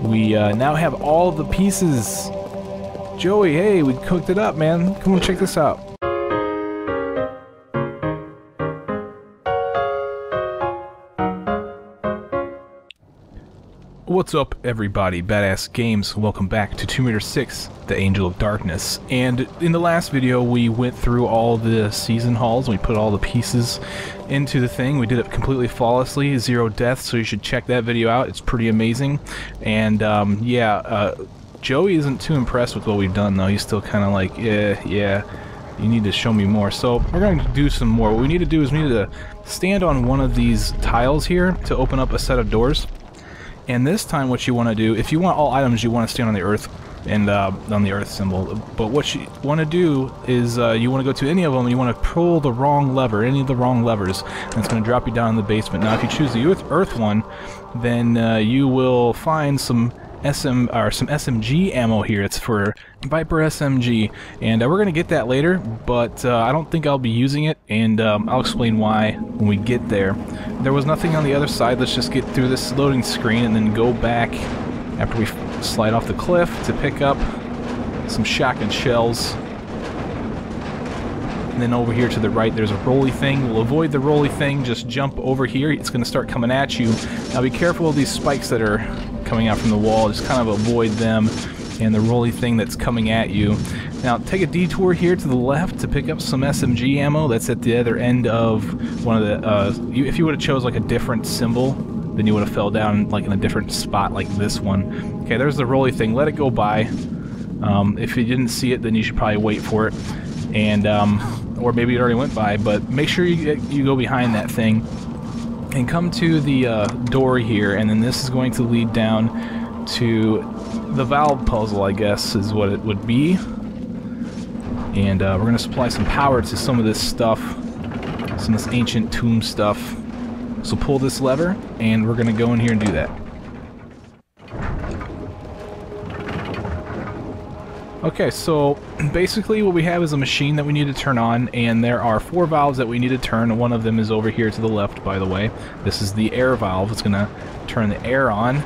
we now have all the pieces. Joey, hey, we cooked it up, man. Come on, check this out. What's up, everybody? Badass Games. Welcome back to Tomb Raider 6, The Angel of Darkness. And in the last video, we went through all the season halls, and we put all the pieces into the thing. We did it completely flawlessly, 0 deaths, so you should check that video out. It's pretty amazing. And, Joey isn't too impressed with what we've done, though. He's still kind of like, yeah, you need to show me more. So we're going to do some more. What we need to do is we need to stand on one of these tiles here to open up a set of doors. And this time what you want to do, if you want all items, you want to stand on the earth and on the earth symbol. But what you want to do is you want to go to any of them and you want to pull the wrong lever, any of the wrong levers, and it's going to drop you down in the basement. Now if you choose the earth one, then you will find some SMG ammo here. It's for Viper SMG, and we're gonna get that later, but I don't think I'll be using it, and I'll explain why when we get there. There was nothing on the other side. Let's just get through this loading screen and then go back after we slide off the cliff to pick up some shotgun shells. And then over here to the right there's a rolly thing. We'll avoid the rolly thing, just jump over here. It's going to start coming at you. Now be careful of these spikes that are coming out from the wall. Just kind of avoid them and the rolly thing that's coming at you. Now take a detour here to the left to pick up some SMG ammo. That's at the other end of one of the... if you would have chose like a different symbol, then you would have fell down like in a different spot like this one. Okay, there's the rolly thing. Let it go by. If you didn't see it, then you should probably wait for it. And or maybe it already went by, but make sure you go behind that thing and come to the door here, and then this is going to lead down to the valve puzzle, I guess is what it would be. And we're going to supply some power to some of this stuff, some of this ancient tomb stuff. So pull this lever, and we're going to go in here and do that. Okay, so basically what we have is a machine that we need to turn on, and there are 4 valves that we need to turn. One of them is over here to the left, by the way. This is the air valve. It's going to turn the air on.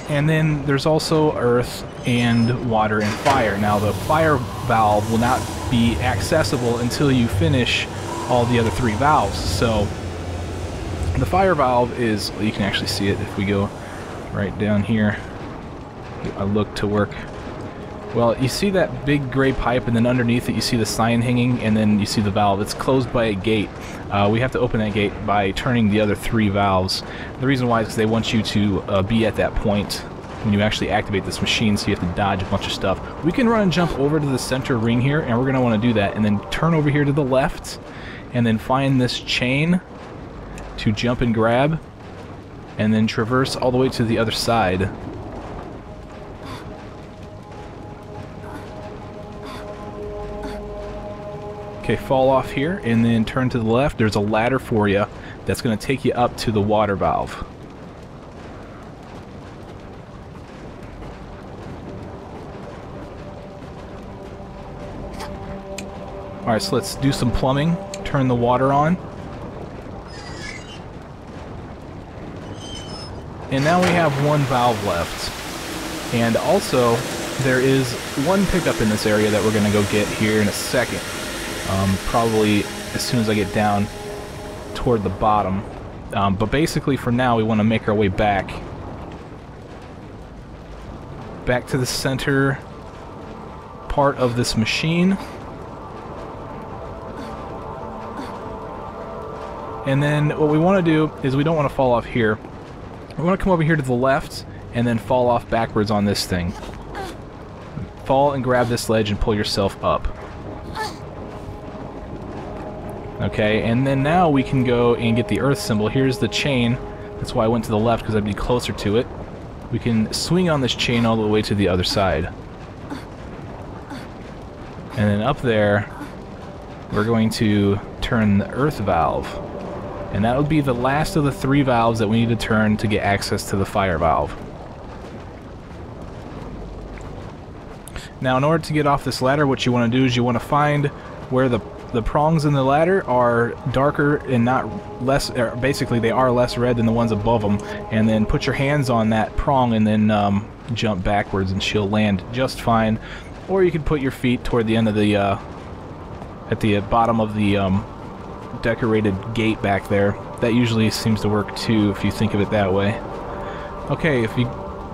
And then there's also earth and water and fire. Now the fire valve will not be accessible until you finish all the other 3 valves. So the fire valve is, you can actually see it if we go right down here. I look to work. Well, you see that big gray pipe, and then underneath it you see the sign hanging, and then you see the valve. It's closed by a gate. We have to open that gate by turning the other 3 valves. The reason why is because they want you to be at that point when you actually activate this machine, so you have to dodge a bunch of stuff. We can run and jump over to the center ring here, and we're going to want to do that, and then turn over here to the left, and then find this chain to jump and grab, and then traverse all the way to the other side. Okay, fall off here and then turn to the left. There's a ladder for you that's going to take you up to the water valve. Alright, so let's do some plumbing. Turn the water on. And now we have 1 valve left. And also, there is 1 pickup in this area that we're going to go get here in a second. Probably as soon as I get down toward the bottom. But basically for now we want to make our way back to the center part of this machine. And then what we want to do is we don't want to fall off here. We want to come over here to the left and then fall off backwards on this thing. Fall and grab this ledge and pull yourself up. Okay, and then now we can go and get the earth symbol. Here's the chain. That's why I went to the left, because I'd be closer to it. We can swing on this chain all the way to the other side. And then up there, we're going to turn the earth valve. And that would be the last of the 3 valves that we need to turn to get access to the fire valve. Now in order to get off this ladder, what you want to do is you want to find where the the prongs in the ladder are darker and not less, or basically they are less red than the ones above them. And then put your hands on that prong and then jump backwards and she'll land just fine. Or you could put your feet toward the end of the, at the bottom of the decorated gate back there. That usually seems to work too if you think of it that way. Okay, if you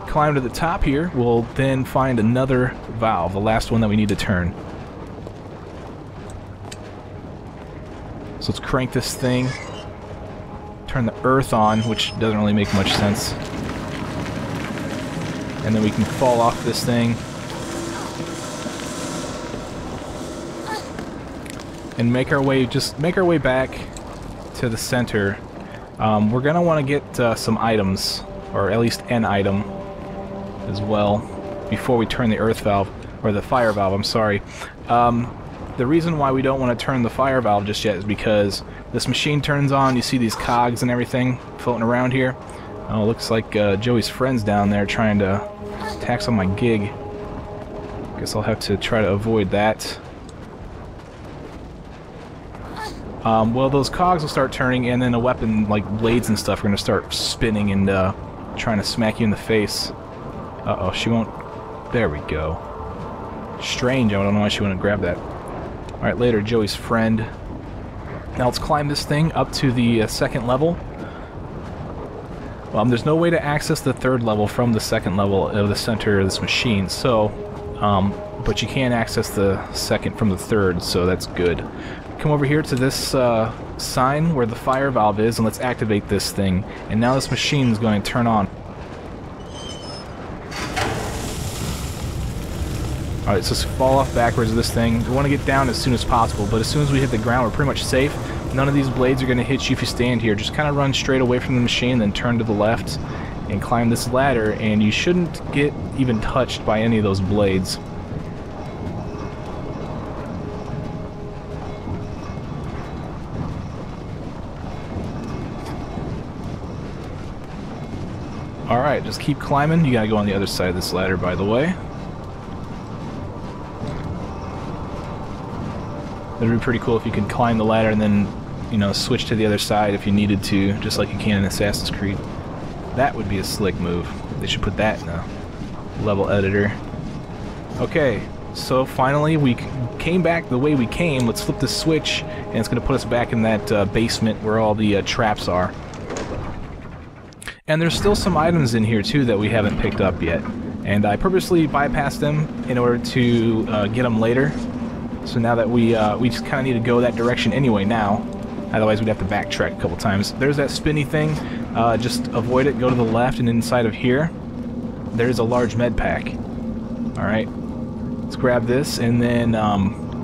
climb to the top here, we'll then find another valve, the last one that we need to turn. So let's crank this thing, turn the earth on, which doesn't really make much sense. And then we can fall off this thing. And make our way, just make our way back to the center. We're gonna want to get some items, or at least an item as well, before we turn the earth valve, or the fire valve, I'm sorry. The reason why we don't want to turn the fire valve just yet is because this machine turns on, you see these cogs and everything floating around here. Oh, looks like Joey's friend's down there trying to tax on my gig. Guess I'll have to try to avoid that. Well, those cogs will start turning, and then a weapon like blades and stuff are going to start spinning and trying to smack you in the face. Uh-oh, she won't... There we go. Strange, I don't know why she wouldn't grab that. Alright, later, Joey's friend. Now let's climb this thing up to the second level. There's no way to access the third level from the second level of the center of this machine, so... but you can access the second from the third, so that's good. Come over here to this sign where the fire valve is, and let's activate this thing. And now this machine is going to turn on. Alright, so let's fall off backwards of this thing. We want to get down as soon as possible, but as soon as we hit the ground, we're pretty much safe. None of these blades are going to hit you if you stand here. Just kind of run straight away from the machine, then turn to the left and climb this ladder, and you shouldn't get even touched by any of those blades. Alright, just keep climbing. You gotta go on the other side of this ladder, by the way. It would be pretty cool if you could climb the ladder and then, you know, switch to the other side if you needed to, just like you can in Assassin's Creed. That would be a slick move. They should put that in a level editor. Okay, so finally we came back the way we came. Let's flip the switch, and it's going to put us back in that basement where all the traps are. And there's still some items in here too that we haven't picked up yet. And I purposely bypassed them in order to get them later. So now that we just kind of need to go that direction anyway now. Otherwise we'd have to backtrack a couple times. There's that spinny thing. Just avoid it. Go to the left, and inside of here there's a large med pack. Alright. Let's grab this and then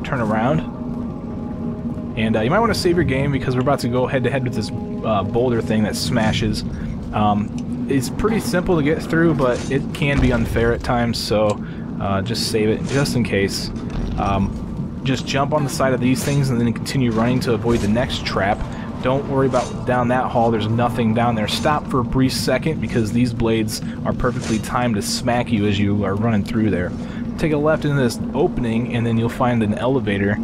turn around. And you might want to save your game because we're about to go head-to-head with this boulder thing that smashes. It's pretty simple to get through, but it can be unfair at times, so just save it just in case. Just jump on the side of these things and then continue running to avoid the next trap. Don't worry about down that hall, there's nothing down there. Stop for a brief second because these blades are perfectly timed to smack you as you are running through there. Take a left into this opening and then you'll find an elevator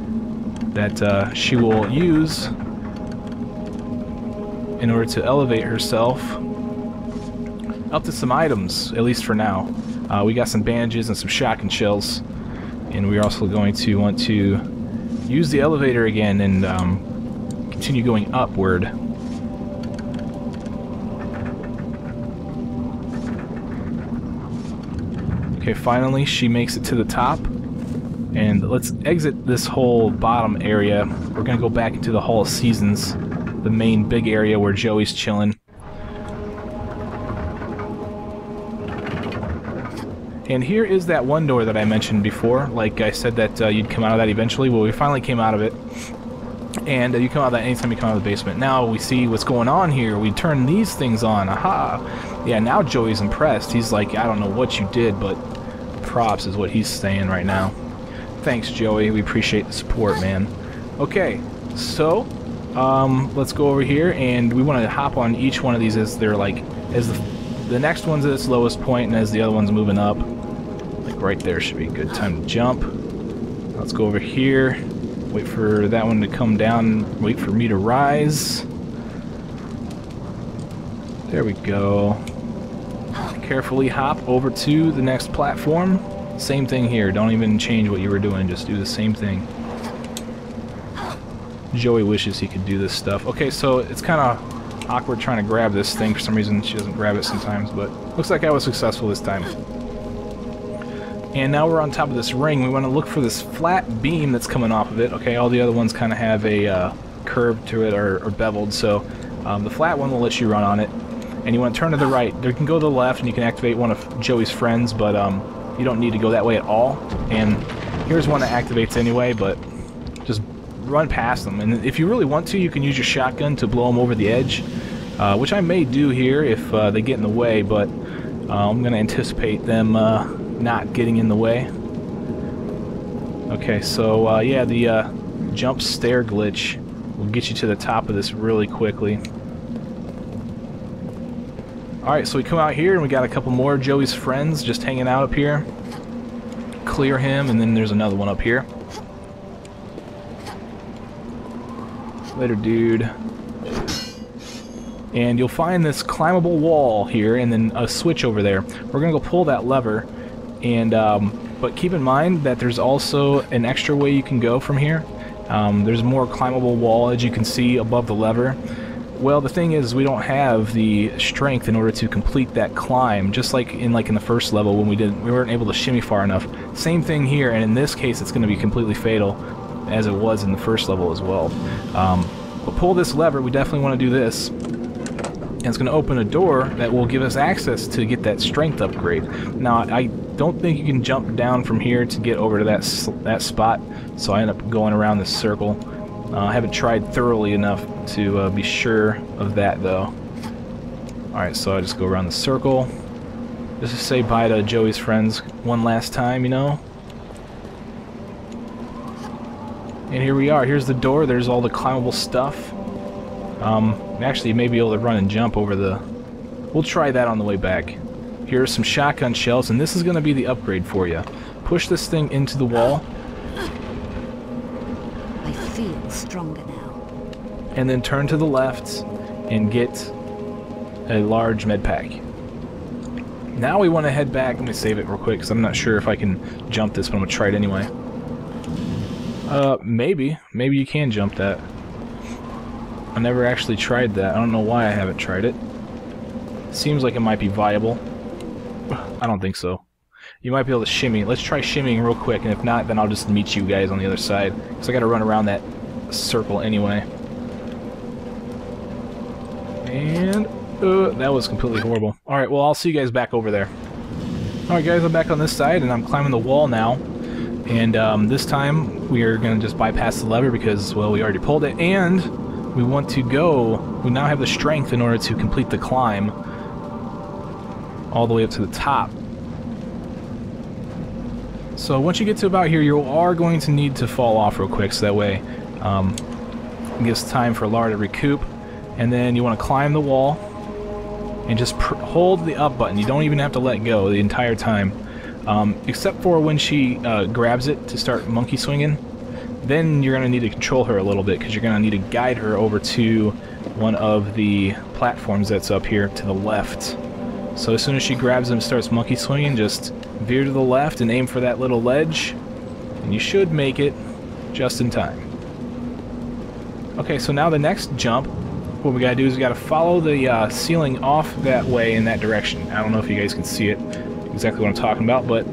that she will use in order to elevate herself up to some items, at least for now. We got some bandages and some shotgun shells, and we're also going to want to use the elevator again and continue going upward. Okay, finally she makes it to the top, and let's exit this whole bottom area. We're gonna go back into the Hall of Seasons, the main big area where Joey's chilling. And here is that one door that I mentioned before. Like I said that you'd come out of that eventually. Well, we finally came out of it. And you come out of that anytime you come out of the basement. Now we see what's going on here. We turn these things on. Aha! Yeah, now Joey's impressed. He's like, I don't know what you did, but props is what he's saying right now. Thanks, Joey. We appreciate the support, man. Okay, so let's go over here, and we want to hop on each one of these as they're like, as the next one's at its lowest point, and as the other one's moving up. Like right there should be a good time to jump. Let's go over here. Wait for that one to come down. Wait for me to rise. There we go. Carefully hop over to the next platform. Same thing here. Don't even change what you were doing. Just do the same thing. Joey wishes he could do this stuff. Okay, so it's kind of awkward trying to grab this thing. For some reason, she doesn't grab it sometimes, but looks like I was successful this time. And now we're on top of this ring. We want to look for this flat beam that's coming off of it. Okay, all the other ones kind of have a curve to it or beveled, so the flat one will let you run on it. And you want to turn to the right. You can go to the left and you can activate one of Joey's friends, but you don't need to go that way at all. And here's one that activates anyway, but just run past them. And if you really want to, you can use your shotgun to blow them over the edge, which I may do here if they get in the way, but I'm going to anticipate them not getting in the way. Okay, so yeah, the jump stair glitch will get you to the top of this really quickly. Alright, so we come out here and we got a couple more of Joey's friends just hanging out up here. Clear him, and then there's another one up here. Later, dude. And you'll find this climbable wall here and then a switch over there. We're gonna go pull that lever, and but keep in mind that there's also an extra way you can go from here. There's more climbable wall, as you can see above the lever. Well, the thing is, we don't have the strength in order to complete that climb, just like in the first level when we weren't able to shimmy far enough. Same thing here, and in this case it's going to be completely fatal, as it was in the first level as well. But pull this lever, we definitely want to do this, and it's going to open a door that will give us access to get that strength upgrade. Now, I don't think you can jump down from here to get over to that spot, so I end up going around this circle. I haven't tried thoroughly enough to be sure of that, though. Alright, so I just go around the circle. Just to say bye to Joey's friends one last time, you know? And here we are. Here's the door. There's all the climbable stuff. Actually, you may be able to run and jump over the... We'll try that on the way back. Here are some shotgun shells, and this is going to be the upgrade for you. Push this thing into the wall. I feel stronger now. And then turn to the left and get a large med pack. Now we want to head back. Let me save it real quick because I'm not sure if I can jump this, but I'm going to try it anyway. Maybe you can jump that. I never actually tried that. I don't know why I haven't tried it. Seems like it might be viable. I don't think so. You might be able to shimmy. Let's try shimmying real quick, and if not, then I'll just meet you guys on the other side. So I gotta run around that circle anyway. And that was completely horrible. Alright, well, I'll see you guys back over there. Alright guys, I'm back on this side, and I'm climbing the wall now. And this time, we are gonna just bypass the lever because, well, we already pulled it, and we want to go... We now have the strength in order to complete the climb all the way up to the top. So once you get to about here, you are going to need to fall off real quick, so that way it gives time for Lara to recoup. And then you want to climb the wall and just hold the up button. You don't even have to let go the entire time, except for when she grabs it to start monkey swinging. Then you're going to need to control her a little bit because you're going to need to guide her over to one of the platforms that's up here to the left. So as soon as she grabs them and starts monkey swinging, just veer to the left and aim for that little ledge, and you should make it just in time. Okay, so now the next jump, what we gotta do is we gotta follow the ceiling off that way in that direction. I don't know if you guys can see it, exactly what I'm talking about, but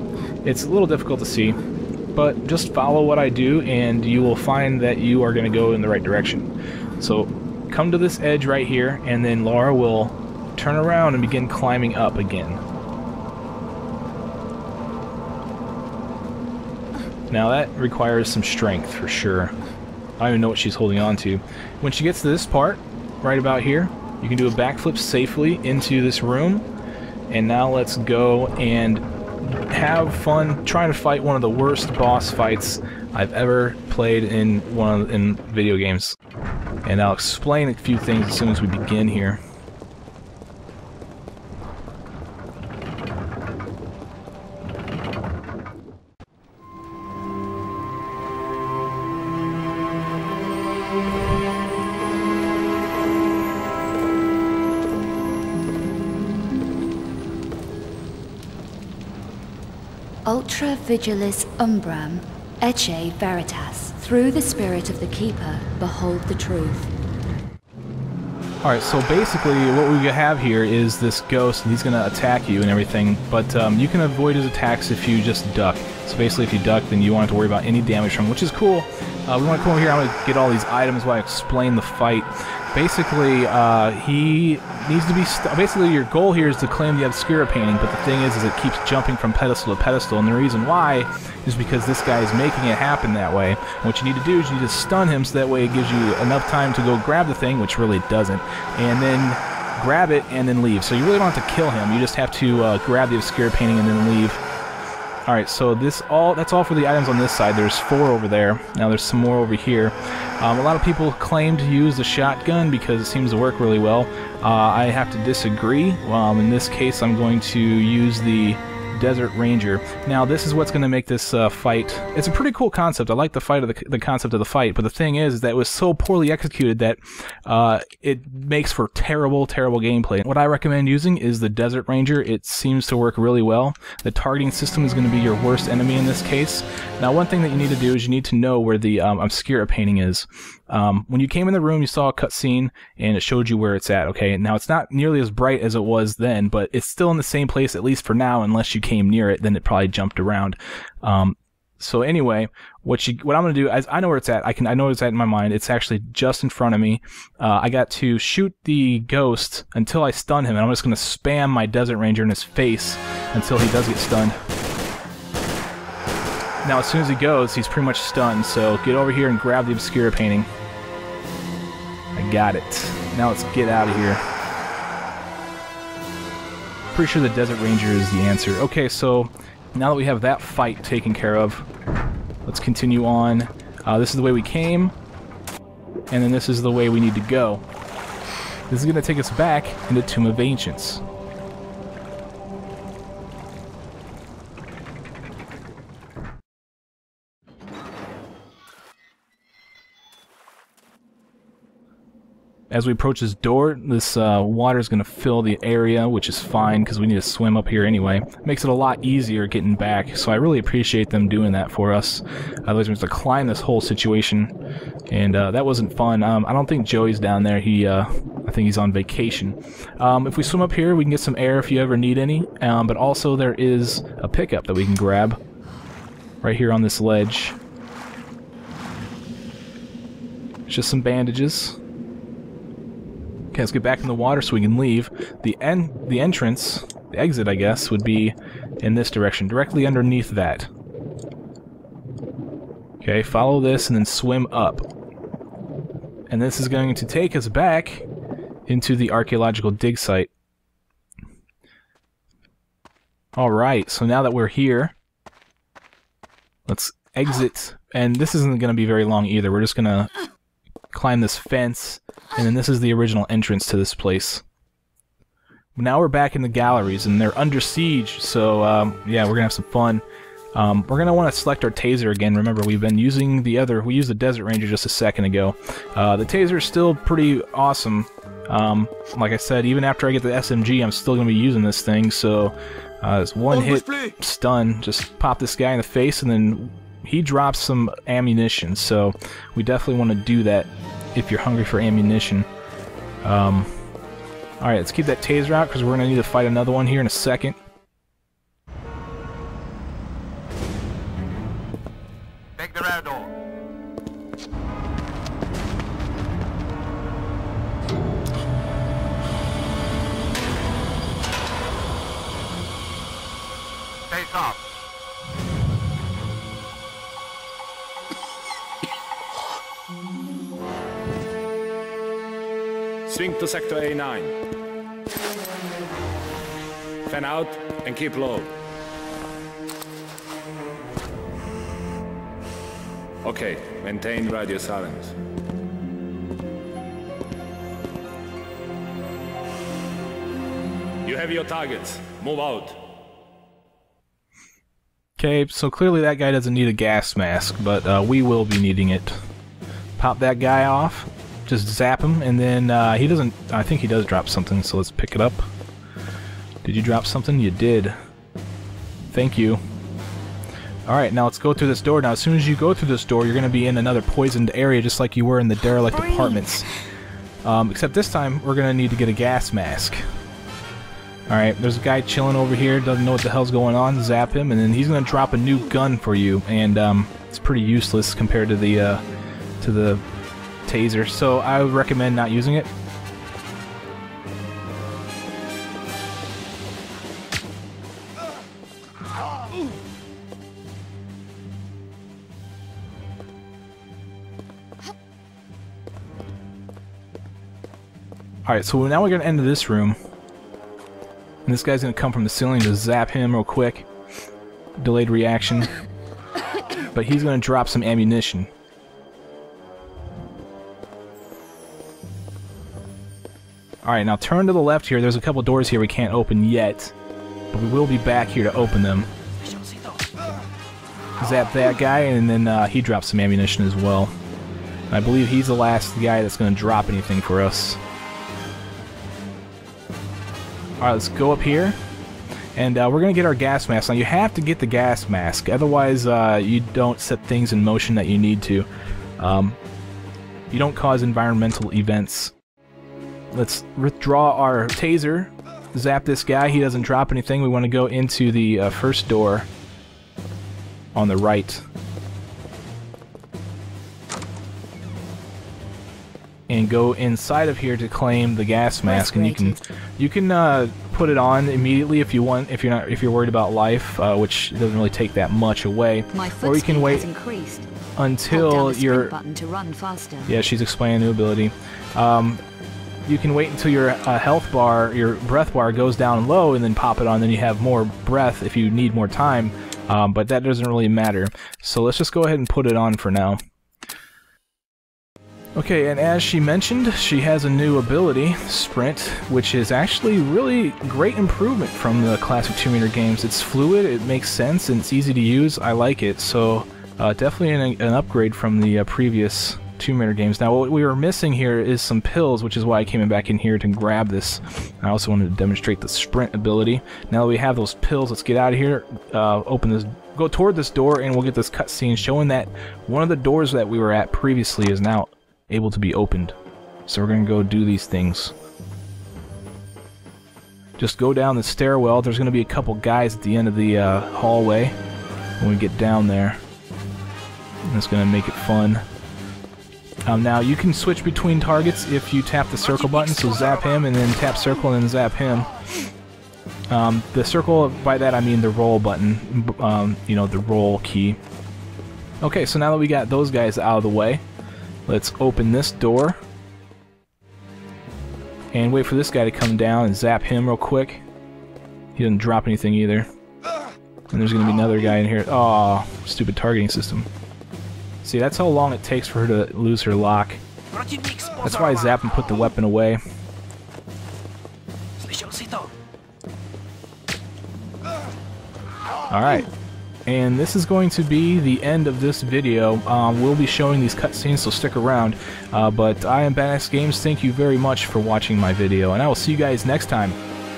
it's a little difficult to see. But just follow what I do, and you will find that you are gonna go in the right direction. So come to this edge right here, and then Lara will turn around and begin climbing up again. Now that requires some strength for sure. I don't even know what she's holding on to. When she gets to this part, right about here, you can do a backflip safely into this room. And now let's go and have fun trying to fight one of the worst boss fights I've ever played in video games. And I'll explain a few things as soon as we begin here. Ultra Vigilis Umbram, Ecce Veritas. Through the spirit of the Keeper, behold the truth. Alright, so basically what we have here is this ghost, and he's going to attack you and everything, but you can avoid his attacks if you just duck. So basically if you duck, then you won't have to worry about any damage from him, which is cool. We want to come over here, I'm going to get all these items while I explain the fight. Basically, he needs to be... basically, your goal here is to claim the Obscura painting, but the thing is it keeps jumping from pedestal to pedestal, and the reason why is because this guy is making it happen that way. And what you need to do is you need to stun him so that way it gives you enough time to go grab the thing, which really doesn't, and then grab it and then leave. So you really don't have to kill him, you just have to grab the Obscura painting and then leave. Alright, so that's all for the items on this side. There's 4 over there. Now there's some more over here. A lot of people claim to use the shotgun because it seems to work really well. I have to disagree. In this case, I'm going to use the Desert Ranger. Now, this is what's going to make this fight... It's a pretty cool concept. I like the fight of the concept of the fight, but the thing is that it was so poorly executed that it makes for terrible, terrible gameplay. What I recommend using is the Desert Ranger. It seems to work really well. The targeting system is going to be your worst enemy in this case. Now, one thing that you need to do is you need to know where the Obscura painting is. When you came in the room, you saw a cutscene, and it showed you where it's at, okay? Now, it's not nearly as bright as it was then, but it's still in the same place, at least for now, unless you came near it, then it probably jumped around. So anyway, what I'm going to do is, I know where it's at. I know where it's at in my mind. It's actually just in front of me. I got to shoot the ghost until I stun him, and I'm just going to spam my Desert Ranger in his face until he does get stunned. Now, as soon as he goes, he's pretty much stunned, so get over here and grab the Obscura painting. I got it. Now let's get out of here. Pretty sure the Desert Ranger is the answer. Okay, so now that we have that fight taken care of, let's continue on. This is the way we came, and then this is the way we need to go. This is going to take us back into Tomb of Ancients. As we approach this door, this water is going to fill the area, which is fine because we need to swim up here anyway. Makes it a lot easier getting back, so I really appreciate them doing that for us. Otherwise we have to climb this whole situation, and that wasn't fun. I don't think Joey's down there. I think he's on vacation. If we swim up here, we can get some air if you ever need any, but also there is a pickup that we can grab right here on this ledge. It's just some bandages. Okay, let's get back in the water so we can leave. The entrance, the exit, I guess, would be in this direction, directly underneath that. Okay, follow this and then swim up. And this is going to take us back into the archaeological dig site. Alright, so now that we're here, let's exit. And this isn't going to be very long either. We're just going to climb this fence, and then this is the original entrance to this place. Now we're back in the galleries, and they're under siege, so yeah, we're gonna have some fun. We're gonna want to select our taser again. Remember, we've been using we used the Desert Ranger just a second ago. The taser is still pretty awesome. Like I said, even after I get the SMG, I'm still gonna be using this thing, so it's one hit stun. Just pop this guy in the face, and then he drops some ammunition, so we definitely want to do that if you're hungry for ammunition. Alright, let's keep that taser out because we're going to need to fight another one here in a second. Take the rear door. Face off. Swing to sector A9. Fan out and keep low. Okay, maintain radio silence. You have your targets. Move out. Okay, so clearly that guy doesn't need a gas mask, but we will be needing it. Pop that guy off. Just zap him, and then he doesn't... I think he does drop something, so let's pick it up. Did you drop something? You did. Thank you. Alright, now let's go through this door. Now, as soon as you go through this door, you're going to be in another poisoned area, just like you were in the derelict apartments. Except this time, we're going to need to get a gas mask. Alright, there's a guy chilling over here, doesn't know what the hell's going on, zap him, and then he's going to drop a new gun for you, and it's pretty useless compared to the taser, so I would recommend not using it. Alright, so now we're going to enter this room. And this guy's going to come from the ceiling to zap him real quick. Delayed reaction. But he's going to drop some ammunition. Alright, now turn to the left here. There's a couple doors here we can't open yet. But we will be back here to open them. Zap that guy, and then he drops some ammunition as well. I believe he's the last guy that's going to drop anything for us. Alright, let's go up here, and we're going to get our gas mask. Now, you have to get the gas mask, otherwise you don't set things in motion that you need to. You don't cause environmental events. Let's withdraw our taser, zap this guy, he doesn't drop anything. We want to go into the first door on the right. And go inside of here to claim the gas mask, and you can put it on immediately if you want, if you're worried about life, which doesn't really take that much away. Or you can wait until your button to run faster. Yeah, she's explaining a new ability. You can wait until your health bar, your breath bar goes down low, and then pop it on. Then you have more breath if you need more time. But that doesn't really matter. So let's just go ahead and put it on for now. Okay, and as she mentioned, she has a new ability, Sprint, which is actually really great improvement from the classic Tomb Raider games. It's fluid, it makes sense, and it's easy to use. I like it, so definitely an upgrade from the previous Tomb Raider games. Now, what we were missing here is some pills, which is why I came back in here to grab this. I also wanted to demonstrate the Sprint ability. Now that we have those pills, let's get out of here, open this, go toward this door, and we'll get this cutscene showing that one of the doors that we were at previously is now able to be opened. So we're gonna go do these things. Just go down the stairwell. There's gonna be a couple guys at the end of the hallway when we get down there. And it's gonna make it fun. Now you can switch between targets if you tap the circle button, so zap him and then tap circle and then zap him. The circle, by that I mean the roll button, you know, the roll key. Okay, so now that we got those guys out of the way, let's open this door and wait for this guy to come down and zap him real quick. He doesn't drop anything either. And there's gonna be another guy in here. Oh, stupid targeting system. See, that's how long it takes for her to lose her lock. That's why I zap and put the weapon away. Alright. And this is going to be the end of this video. We'll be showing these cutscenes, so stick around. But I am Badass Games. Thank you very much for watching my video, and I will see you guys next time.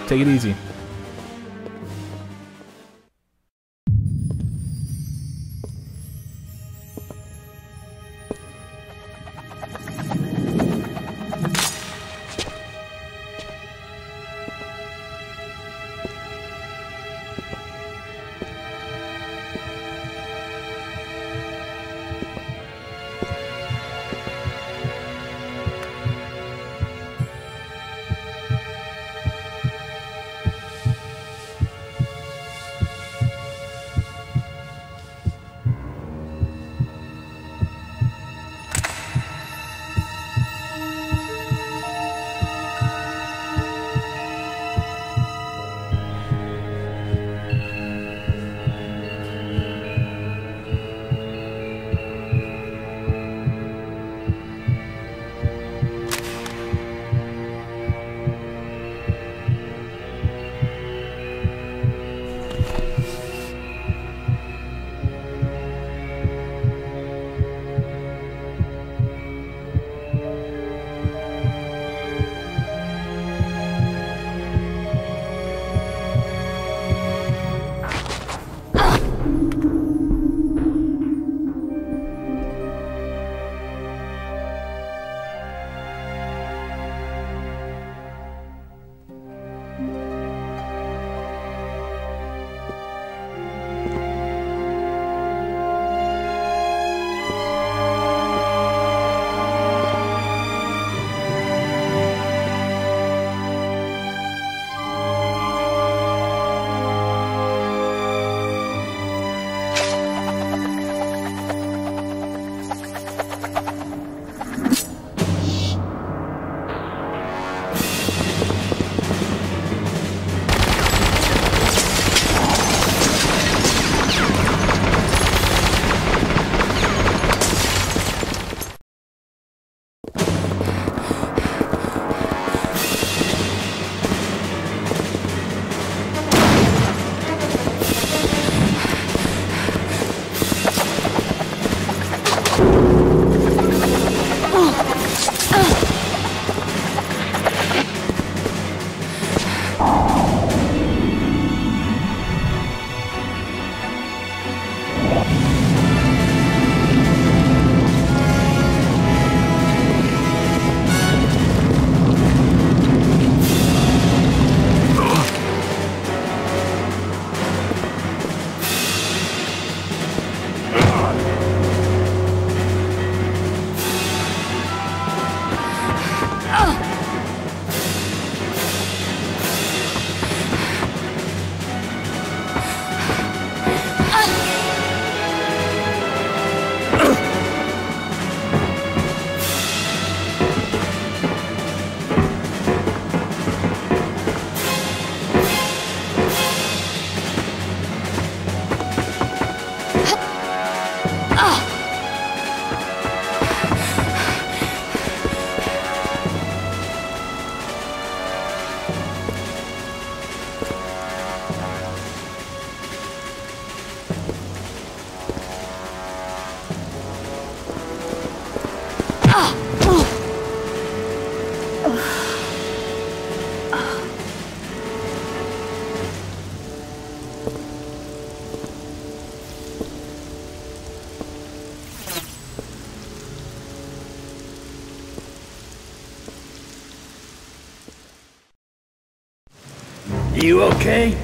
Take it easy. You okay?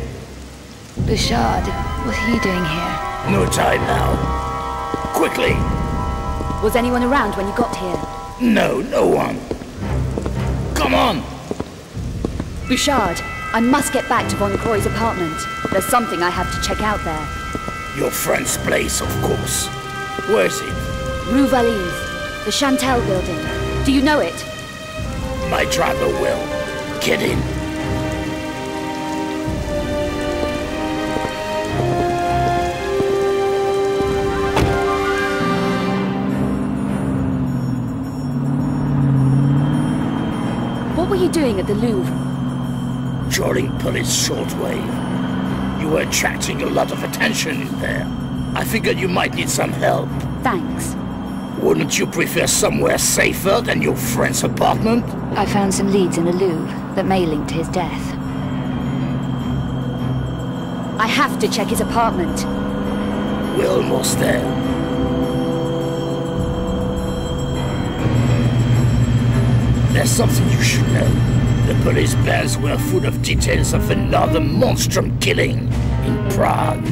Bouchard, what are you doing here? No time now. Quickly! Was anyone around when you got here? No, no one. Come on! Bouchard, I must get back to Von Croy's apartment. There's something I have to check out there. Your friend's place, of course. Where's it? Rue Valise, the Chantel building. Do you know it? My driver will. Get in. What were you doing at the Louvre? Joining police shortwave. You were attracting a lot of attention in there. I figured you might need some help. Thanks. Wouldn't you prefer somewhere safer than your friend's apartment? I found some leads in the Louvre that may link to his death. I have to check his apartment. We're almost there. There's something you should know. The police bands were full of details of another monstrum killing in Prague.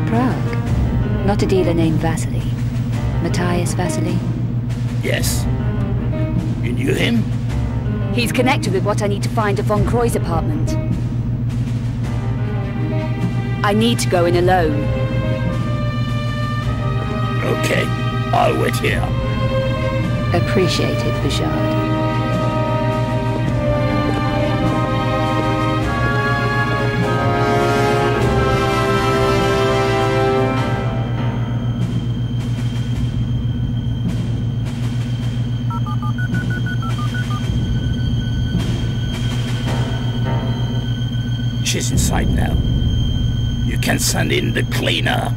Prague? Not a dealer named Vasily. Matthias Vasily? Yes. You knew him? He's connected with what I need to find at Von Croy's apartment. I need to go in alone. Okay, I'll wait here. Appreciated, Bouchard. She's inside now. You can send in the cleaner.